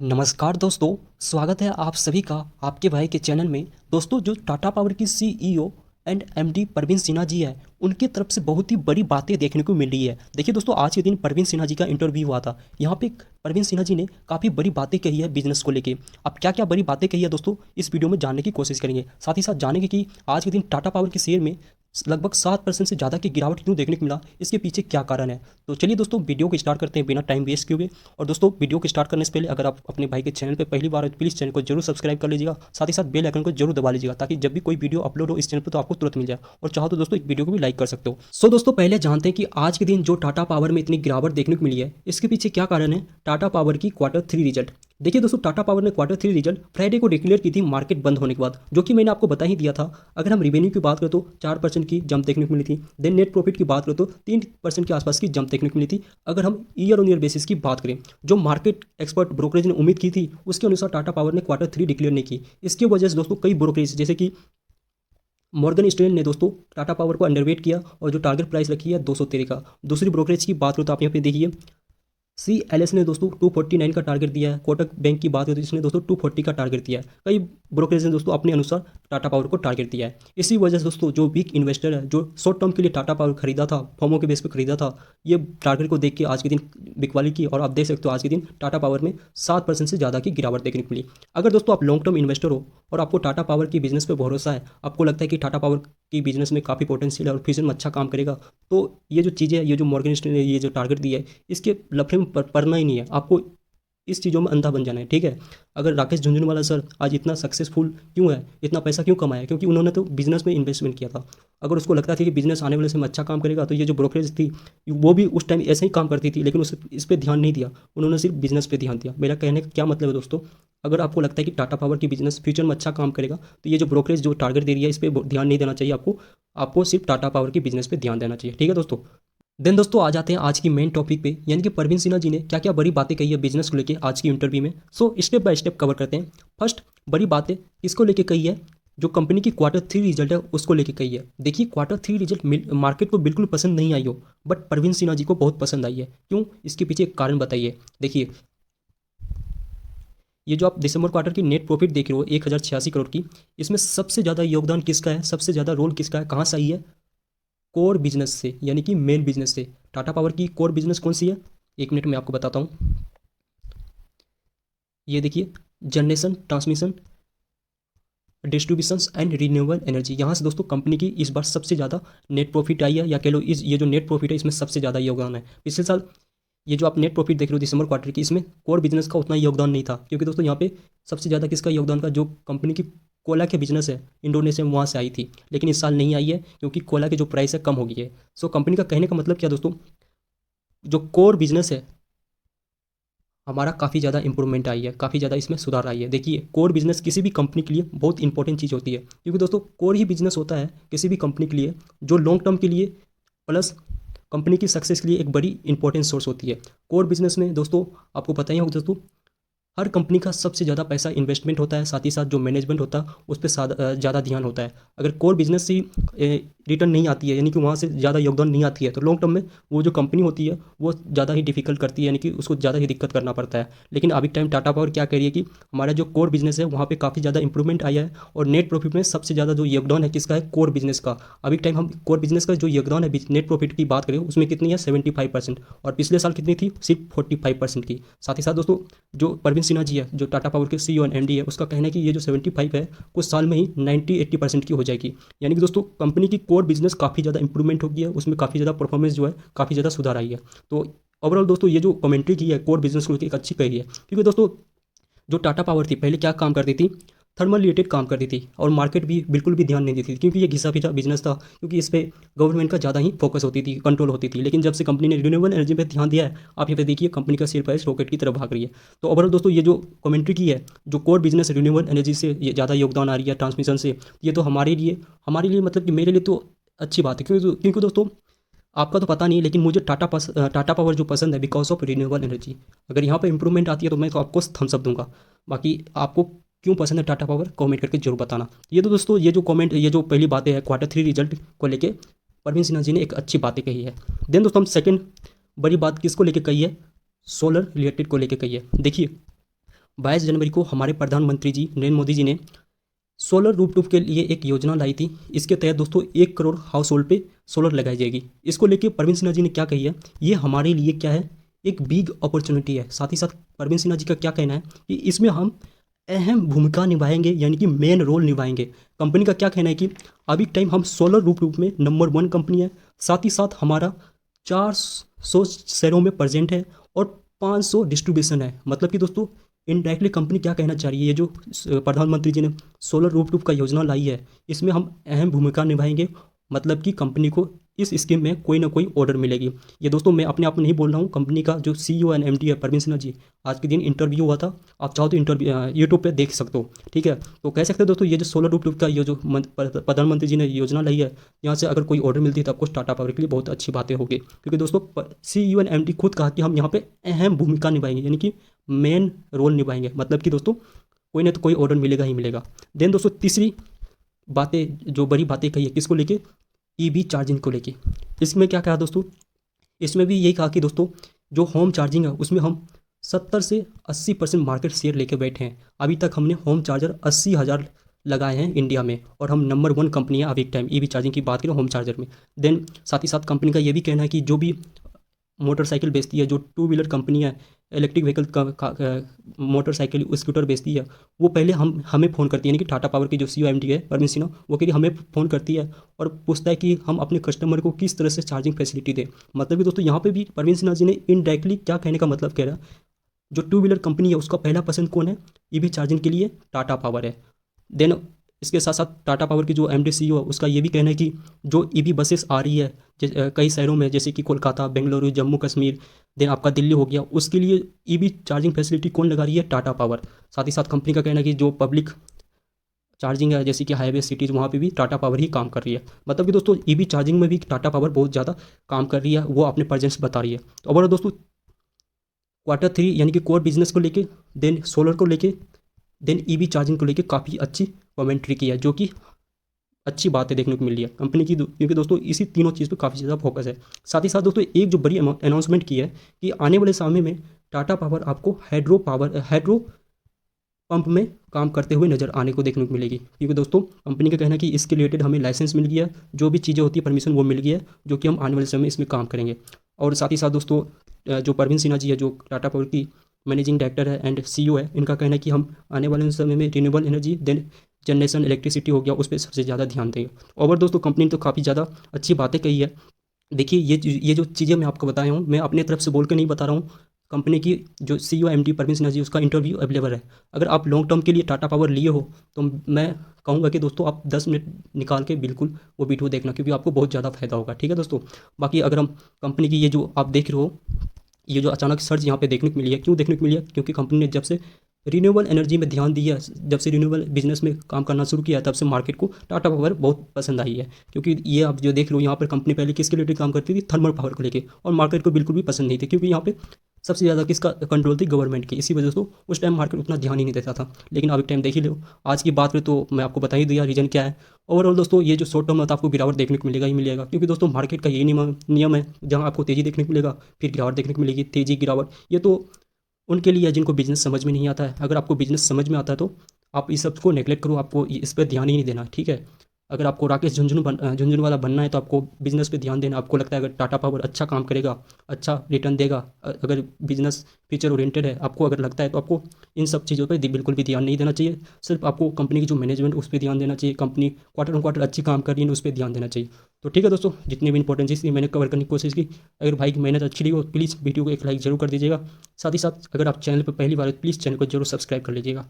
नमस्कार दोस्तों, स्वागत है आप सभी का आपके भाई के चैनल में। दोस्तों, जो टाटा पावर की CEO and MD Parveen Sinha ji है, उनकी तरफ से बहुत ही बड़ी बातें देखने को मिल रही है। देखिए दोस्तों, आज के दिन परवीन सिन्हा जी का इंटरव्यू हुआ था। यहाँ पे परवीन सिन्हा जी ने काफ़ी बड़ी बातें कही है बिजनेस को लेके। अब क्या क्या बड़ी बातें कही है दोस्तों, इस वीडियो में जानने की कोशिश करेंगे। साथ ही साथ जानेंगे कि आज के दिन टाटा पावर के शेयर में लगभग 7% से ज़्यादा की गिरावट क्यों देखने को मिला, इसके पीछे क्या कारण है। तो चलिए दोस्तों, वीडियो को स्टार्ट करते हैं बिना टाइम वेस्ट किए हुए। और दोस्तों, वीडियो को स्टार्ट करने से पहले अगर आप अपने भाई के चैनल पर पहली बार हो तो प्लीज़ चैनल को जरूर सब्सक्राइब कर लीजिएगा। साथ ही साथ बेल आइकन को जरूर दबा लीजिएगा, ताकि जब भी कोई वीडियो अपलोड हो इस चैनल पर तो आपको तुरंत मिल जाए। और चाहो तो दोस्तों, एक वीडियो को भी लाइक कर सकते हो। सो दोस्तों, पहले जानते हैं कि आज के दिन जो टाटा पावर में इतनी गिरावट देखने को मिली है, इसके पीछे क्या कारण है। टाटा पावर की क्वार्टर 3 रिजल्ट। देखिए दोस्तों, टाटा पावर ने क्वार्टर 3 रिजल्ट फ्राइडे को डिक्लेयर की थी मार्केट बंद होने के बाद, जो कि मैंने आपको बता ही दिया था। अगर हम रिवेन्यू की बात करें तो 4% की जंप देखने को मिली थी। देन नेट प्रॉफिट की बात करें तो 3% के आसपास की जंप देखने को मिली थी। अगर हम ईयर ऑन ईयर बेसिस की बात करें, जो मार्केट एक्सपर्ट ब्रोकरेज ने उम्मीद की थी, उसके अनुसार टाटा पावर ने क्वार्टर 3 डिक्लेयर नहीं की। इसकी वजह से दोस्तों कई ब्रोकरेज जैसे कि मॉर्गन स्टैनली ने दोस्तों टाटा पावर को अंडरवेट किया और जो टारगेट प्राइस रखी है 213 का। दूसरी ब्रोकरेज की बात करें तो आप यहाँ पे देखिए, CLS ने दोस्तों 249 का टारगेट दिया है। कोटक बैंक की बात करें तो इसने दोस्तों 240 का टारगेट दिया है। कई ब्रोकरेज ने दोस्तों अपने अनुसार टाटा पावर को टारगेट दिया है। इसी वजह से दोस्तों जो वीक इन्वेस्टर है, जो शॉर्ट टर्म के लिए टाटा पावर खरीदा था, फॉर्मो के बेस पे खरीदा था, ये टारगेट को देख के आज के दिन बिकवाली की। और आप देख सकते हो आज के दिन टाटा पावर में 7% से ज़्यादा की गिरावट देखने को मिली। अगर दोस्तों आप लॉन्ग टर्म इन्वेस्टर हो और आपको टाटा पावर की बिजनेस पे भरोसा है, आपको लगता है कि टाटा पावर की बिजनेस में काफ़ी पोटेंशियल है और फ्यूचर में अच्छा काम करेगा, तो ये जो चीज़ें, ये जो मॉर्गन स्टैनली ने ये जो टारगेट दिया है, इसके लफड़े में पड़ना ही नहीं है। आपको इस चीज़ों में अंधा बन जाना है, ठीक है। अगर राकेश झुनझुनवाला सर आज इतना सक्सेसफुल क्यों है, इतना पैसा क्यों कमाया, क्योंकि उन्होंने तो बिजनेस में इन्वेस्टमेंट किया था। अगर उसको लगता था कि बिजनेस आने वाले समय अच्छा काम करेगा, तो ये जो ब्रोकरेज थी वो भी उस टाइम ऐसे ही काम करती थी, लेकिन उस इस पर ध्यान नहीं दिया। उन्होंने सिर्फ बिजनेस पे ध्यान दिया। मेरा कहने का क्या मतलब है दोस्तों, अगर आपको लगता है कि टाटा पावर की बिजनेस फ्यूचर में अच्छा काम करेगा, तो ये जो ब्रोकरेज जो टारगेट दे रही है, इस पर ध्यान नहीं देना चाहिए आपको। आपको सिर्फ टाटा पावर की बिजनेस पे ध्यान देना चाहिए, ठीक है दोस्तों। देन दोस्तों, आ जाते हैं आज की मेन टॉपिक पे, यानी कि परवीन सिन्हा जी ने क्या क्या बड़ी बातें कही है बिजनेस को लेके आज की इंटरव्यू में। So step by step cover करते हैं। फर्स्ट बड़ी बातें किसको लेके कही है, जो कंपनी की क्वार्टर 3 रिजल्ट है उसको लेके कही है। देखिए, क्वार्टर 3 रिजल्ट मार्केट को बिल्कुल पसंद नहीं आई हो, बट परवीन सिन्हा जी को बहुत पसंद आई है। क्यों, इसके पीछे एक कारण बताइए। देखिए, ये जो आप दिसंबर क्वार्टर की नेट प्रॉफिट देख रहे हो 1086 करोड़ की, इसमें सबसे ज़्यादा योगदान किसका है, सबसे ज़्यादा रोल किसका है, कहाँ से आई है। कोर बिजनेस से, यानी कि मेन बिजनेस से। टाटा पावर की कोर बिजनेस कौन सी है, एक मिनट में आपको बताता हूँ। ये देखिए, generation, transmission, distributions and renewable energy. यहाँ से दोस्तों कंपनी की इस बार सबसे ज़्यादा नेट प्रॉफिट आई है, या कह लो इस ये जो नेट प्रॉफिट है इसमें सबसे ज़्यादा योगदान है। पिछले साल ये जो आप नेट प्रॉफिट देख रहे हो दिसंबर क्वार्टर की, इसमें कोर बिजनेस का उतना योगदान नहीं था, क्योंकि दोस्तों यहाँ पे सबसे ज़्यादा किसका योगदान का, जो कंपनी की कोयला के बिजनेस है इंडोनेशिया में, वहाँ से आई थी। लेकिन इस साल नहीं आई है, क्योंकि कोयला की जो प्राइस है कम हो गई है। सो कंपनी का कहने का मतलब क्या दोस्तों, जो कोर बिजनेस है हमारा काफ़ी ज़्यादा इंप्रूवमेंट आई है, काफ़ी ज़्यादा इसमें सुधार आई है। देखिए, कोर बिजनेस किसी भी कंपनी के लिए बहुत इंपॉर्टेंट चीज़ होती है, क्योंकि दोस्तों कोर ही बिजनेस होता है किसी भी कंपनी के लिए, जो लॉन्ग टर्म के लिए प्लस कंपनी की सक्सेस के लिए एक बड़ी इंपॉर्टेंट सोर्स होती है। कोर बिजनेस में दोस्तों आपको पता ही होगा दोस्तों, हर कंपनी का सबसे ज़्यादा पैसा इन्वेस्टमेंट होता है, साथ ही साथ जो मैनेजमेंट होता है उस पर ज़्यादा ध्यान होता है। अगर कोर बिजनेस से रिटर्न नहीं आती है, यानी कि वहाँ से ज़्यादा योगदान नहीं आती है, तो लॉन्ग टर्म में वो जो कंपनी होती है वो ज़्यादा ही डिफिकल्ट करती है, यानी कि उसको ज़्यादा ही दिक्कत करना पड़ता है। लेकिन अभी टाइम टाटा पावर क्या कह रही है कि हमारा जो कोर बिजनेस है वहाँ पे काफ़ी ज़्यादा इंप्रूवमेंट आया है, और नेट प्रॉफिट में सबसे ज़्यादा जो योगदान है किसका है, कोर बिजनेस का। अभी टाइम हम कोर बिजनेस का जो योगदान है नेट प्रॉफिट की बात करें, उसमें कितनी है 75%, और पिछले साल कितनी थी, सिर्फ 45% की। साथ ही साथ दोस्तों, जो परवीन सिन्हा जी है, जो टाटा पावर के CEO एंड MD है, उसका कहना है कि ये जो 75 है कुछ साल में ही 90-80% की हो जाएगी। यानी कि दोस्तों कंपनी की कोर बिजनेस काफ़ी ज़्यादा इंप्रूवमेंट हो गई है, उसमें काफ़ी ज़्यादा परफॉर्मेंस जो है काफ़ी ज़्यादा सुधार आई है। तो ओवरऑल दोस्तों ये जो कमेंट्री की है कोर बिजनेस को लेकर एक अच्छी कही है, क्योंकि दोस्तों जो टाटा पावर थी पहले क्या काम करती थी, थर्मल रिलेटेड काम करती थी, और मार्केट भी बिल्कुल भी ध्यान नहीं देती थी, क्योंकि ये घिसा पिटा बिजनेस था, क्योंकि इस पर गवर्नमेंट का ज़्यादा ही फोकस होती थी, कंट्रोल होती थी। लेकिन जब से कंपनी ने रिन्यूएबल एनर्जी पे ध्यान दिया है, आप यहाँ पे देखिए कंपनी का शेयर प्राइस रॉकेट की तरफ भाग रही है। तो ओवरऑल दोस्तों ये जो कमेंट्री की है, जो कोर बिजनेस रिन्यूएबल एनर्जी से ये ज़्यादा योगदान आ रही है, ट्रांसमिशन से, ये तो हमारे लिए मतलब कि मेरे लिए तो अच्छी बात है। क्योंकि दोस्तों आपका तो पता नहीं, लेकिन मुझे टाटा पावर जो पसंद है बिकॉज ऑफ रिन्यूएबल एनर्जी। अगर यहाँ पे इंप्रूवमेंट आती है तो मैं तो आपको थम्स अप दूंगा। बाकी आपको क्यों पसंद है टाटा पावर, कमेंट करके जरूर बताना। ये तो दोस्तों ये जो पहली बातें हैं क्वार्टर 3 रिजल्ट को लेके, परवीन सिन्हा जी ने एक अच्छी बातें कही है। देन दोस्तों हम सेकंड बड़ी बात किसको लेके कही है, सोलर रिलेटेड को लेके कही है। देखिए, 22 जनवरी को हमारे प्रधानमंत्री जी नरेंद्र मोदी जी ने सोलर रूफटॉप के लिए एक योजना लाई थी। इसके तहत दोस्तों 1 करोड़ हाउस होल्ड पे सोलर लगाई जाएगी। इसको लेके परवीन सिन्हा जी ने क्या कही है, ये हमारे लिए क्या है, एक बिग अपॉर्चुनिटी है। साथ ही साथ परवीन सिन्हा जी का क्या कहना है कि इसमें हम अहम भूमिका निभाएंगे, यानी कि मेन रोल निभाएंगे। कंपनी का क्या कहना है कि अभी टाइम हम सोलर रूफटॉप में नंबर 1 कंपनी है। साथ ही साथ हमारा 400 शहरों में प्रेजेंट है और 500 डिस्ट्रीब्यूशन है। मतलब कि दोस्तों इनडायरेक्टली कंपनी क्या कहना चाह रही है, ये जो प्रधानमंत्री जी ने सोलर रूफटॉप का योजना लाई है, इसमें हम अहम भूमिका निभाएंगे। मतलब कि कंपनी को इस स्कीम में कोई ना कोई ऑर्डर मिलेगी। ये दोस्तों मैं अपने आप में नहीं बोल रहा हूँ, कंपनी का जो सीईओ एंड एमडी है परवीन सिन्हा जी, आज के दिन इंटरव्यू हुआ था। आप चाहो तो इंटरव्यू यूट्यूब पे देख सकते हो, ठीक है। तो कह सकते हो दोस्तों, ये जो सोलर रूफटॉप का ये जो प्रधानमंत्री जी ने योजना लाई है, यहाँ से अगर कोई ऑर्डर मिलती है तो आपको टाटा पावर के लिए बहुत अच्छी बातें होगी। क्योंकि दोस्तों सीईओ एंड एमडी खुद कहा कि हम यहाँ पे अहम भूमिका निभाएंगे, यानी कि मेन रोल निभाएंगे। मतलब कि दोस्तों कोई ना तो कोई ऑर्डर मिलेगा ही मिलेगा। देन दोस्तों तीसरी बातें, जो बड़ी बातें कही है किसको लेके, ईवी चार्जिंग को लेके। इसमें क्या कहा दोस्तों, इसमें भी यही कहा कि दोस्तों जो होम चार्जिंग है उसमें हम 70 से 80% मार्केट शेयर लेके बैठे हैं। अभी तक हमने होम चार्जर 80,000 लगाए हैं इंडिया में, और हम नंबर 1 कंपनी है अभी एक टाइम ईवी चार्जिंग की बात करें होम चार्जर में। देन साथ ही साथ कंपनी का ये भी कहना है कि जो भी मोटरसाइकिल बेचती है, जो 2 व्हीलर कंपनी है, इलेक्ट्रिक व्हीकल का मोटरसाइकिल स्कूटर बेचती है, वो पहले हमें फ़ोन करती है। यानी कि टाटा पावर की जो सीईओ एमडी है परवीन सिन्हा, वो कह रही हमें फ़ोन करती है और पूछता है कि हम अपने कस्टमर को किस तरह से चार्जिंग फैसिलिटी दें। मतलब कि दोस्तों यहाँ पे भी परवीन सिन्हा जी ने इनडायरेक्टली क्या कहने का मतलब कह रहा है, जो 2 व्हीलर कंपनी है उसका पहला पसंद कौन है, ईवी चार्जिंग के लिए टाटा पावर है। देन इसके साथ साथ टाटा पावर की जो एमडी सीईओ है उसका ये भी कहना है कि जो ईवी बसेस आ रही है कई शहरों में, जैसे कि कोलकाता, बेंगलुरु, जम्मू कश्मीर, देन आपका दिल्ली हो गया, उसके लिए ईवी चार्जिंग फैसिलिटी कौन लगा रही है, टाटा पावर। साथ ही साथ कंपनी का कहना है कि जो पब्लिक चार्जिंग है जैसे कि हाईवे सिटीज़, वहाँ पे भी टाटा पावर ही काम कर रही है। मतलब कि दोस्तों ईवी चार्जिंग में भी टाटा पावर बहुत ज़्यादा काम कर रही है, वो अपने प्रेजेंस बता रही है। तो ओवरऑल दोस्तों Q3 यानी कि कोर बिजनेस को लेके, देन सोलर को लेके, देन ईवी चार्जिंग को लेके काफ़ी अच्छी कमेंट्री की है, जो कि अच्छी बातें देखने को मिल रही है कंपनी की। क्योंकि दोस्तों इसी तीनों चीज़ पे काफ़ी ज़्यादा फोकस है। साथ ही साथ दोस्तों एक जो बड़ी अनाउंसमेंट की है कि आने वाले समय में टाटा पावर आपको हाइड्रो पंप में काम करते हुए नज़र आने को देखने को मिलेगी। क्योंकि दोस्तों कंपनी का कहना है कि इसके रिलेटेड हमें लाइसेंस मिल गया है, जो भी चीज़ें होती है परमिशन वो मिल गई है, जो कि हम आने वाले समय में इसमें काम करेंगे। और साथ ही साथ दोस्तों जो परवीन सिन्हा जी है, जो टाटा पावर की मैनेजिंग डायरेक्टर है एंड सीईओ है, इनका कहना है कि हम आने वाले समय में renewable energy, then generation electricity हो गया, उस पर सबसे ज़्यादा ध्यान देंगे। और दोस्तों कंपनी ने तो काफ़ी ज़्यादा अच्छी बातें कही है। देखिए ये जो चीज़ें मैं आपको बताया हूँ, मैं अपने तरफ से बोल के नहीं बता रहा हूँ। कंपनी की जो सीईओ एमडी परवीन सिन्हा जी, उसका इंटरव्यू अवेलेबल है। अगर आप लॉन्ग टर्म के लिए टाटा पावर लिए हो तो मैं कहूँगा कि दोस्तों आप 10 मिनट निकाल के बिल्कुल वो वीडियो देखना, क्योंकि आपको बहुत ज़्यादा फायदा होगा, ठीक है दोस्तों। बाकी अगर हम कंपनी की ये जो आप देख रहे हो, ये जो अचानक सर्ज यहाँ पे देखने को मिली है, क्यों देखने को मिली है, क्योंकि कंपनी ने जब से रिन्यूएबल एनर्जी में ध्यान दिया, जब से रिन्यूएबल बिजनेस में काम करना शुरू किया, तब से मार्केट को टाटा पावर बहुत पसंद आई है। क्योंकि ये आप जो देख रहे हो यहाँ पर कंपनी पहले किसके रिलेटेड काम करती थी, थर्मल पावर को लेके, और मार्केट को बिल्कुल भी पसंद नहीं थी, क्योंकि यहाँ पे सबसे ज़्यादा किसका कंट्रोल थी, गवर्नमेंट की। इसी वजह से उस टाइम मार्केट उतना ध्यान ही नहीं देता था। लेकिन अब एक टाइम देख ही लो, आज की बात में तो मैं आपको बता ही दिया रीज़न क्या है। ओवरऑल दोस्तों ये जो शॉर्ट टर्म में तो आपको गिरावट देखने को मिलेगा ही मिलेगा, क्योंकि दोस्तों मार्केट का यही नियम है, जहाँ आपको तेज़ी देखने को मिलेगा फिर गिरावट देखने को मिलेगी, तेज़ी गिरावट। ये तो उनके लिए है जिनको बिजनेस समझ में नहीं आता है। अगर आपको बिजनेस समझ में आता है तो आप इस सब को नेगलेक्ट करो, आपको इस पर ध्यान ही नहीं देना, ठीक है। अगर आपको राकेश झुंझुनवाला बनना है तो आपको बिजनेस पे ध्यान देना। आपको लगता है अगर टाटा पावर अच्छा काम करेगा, अच्छा रिटर्न देगा, अगर बिजनेस फ्यूचर ओरिएंटेड है, आपको अगर लगता है, तो आपको इन सब चीज़ों पे बिल्कुल भी ध्यान नहीं देना चाहिए। सिर्फ आपको कंपनी की जो मैनेजमेंट उस पर ध्यान देना चाहिए, कंपनी क्वार्टर ऑन क्वार्टर अच्छी काम कर रही है उस पर ध्यान देना चाहिए। तो ठीक है दोस्तों, जितनी भी इंपॉर्टेंट चीज़ थी मैंने कवर करने की कोशिश की। अगर भाई की मेहनत अच्छी लगी हो प्लीज़ वीडियो को एक लाइक जरूर कर दीजिएगा। साथ ही साथ अगर आप चैनल पर पहली बार हो तो प्लीज़ चैनल को जरूर सब्सक्राइब कर लीजिएगा।